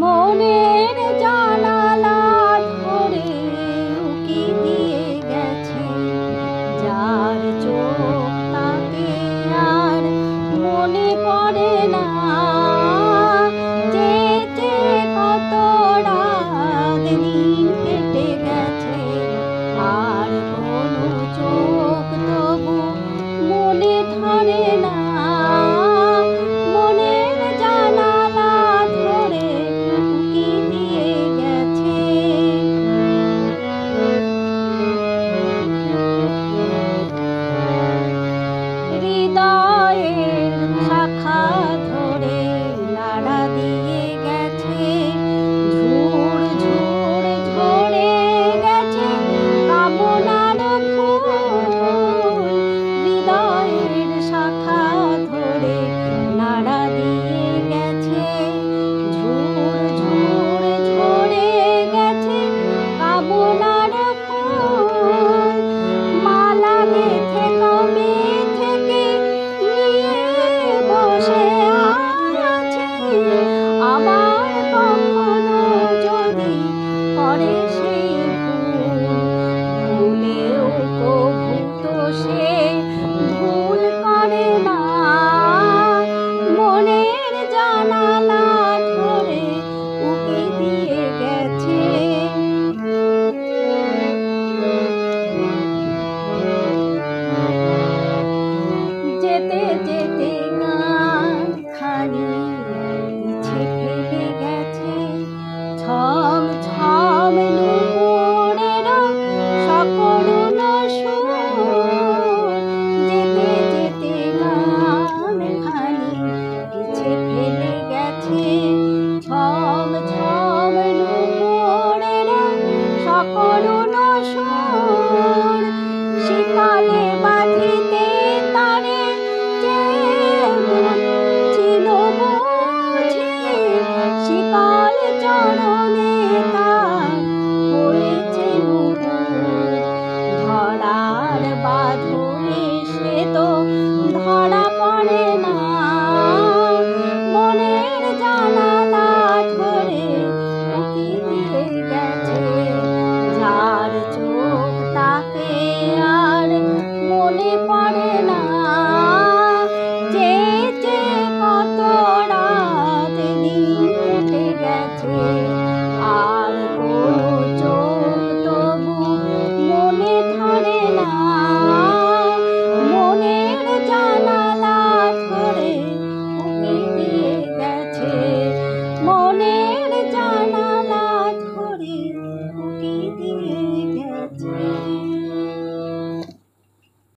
মনের জানালা ধরে উকি দিয়ে গেছে যার চোখ, তাকে আর মনে পড়ে না। যেতে কত রাত দিন কেটে গেছে, আর কোনো চোখ তবু মনে ধরে না। মনের জানালা ধরে উকি দিয়ে গেছে। হৃদয়ের শাখা ধরে নাড়া দিয়ে গেছে, ঝুড় ঝুড় ঝরে গেছে কামনার ফুল। হৃদয়ের শাখা ধরে নাড়া দিয়ে গেছে, ঝুড় ঝুড় ঝরে গেছে কামনার ফুল। মালা গেঁথে কবে থেকে নিয়ে বসে আছে, আবার কখনো যদি করে সেই ভুল। ভুলেও কভু তো সে ভুল করে না। মনের জানালা ধরে উকি দিয়ে গেছে। যেতে যেতে গানখানি পিছে ফেলে গেছে, ছম ছম নুপুরের সকরুণ সুর। যেতে যেতে গানখানি পিছে ফেলে গেছে, ছম ছম নুপুরের সকরুণ সুর। শিকলে বাঁধিতে তারে ছিল বুঝি, শিকল চরণে তার হয়েছে নুপুর। ধরার বাঁধনে সে তো ধরা পড়ে না। মনের জানালা ধরে উকি দিয়ে গেছে, যার চোখ, তাকে আর মনে পড়ে না। যেতে কত রাত দিন কেটে গেছে, আর কোনো চোখ তবু মনে ধরে না। মনের জানালা ধরে উকি দিয়ে গেছে, মনের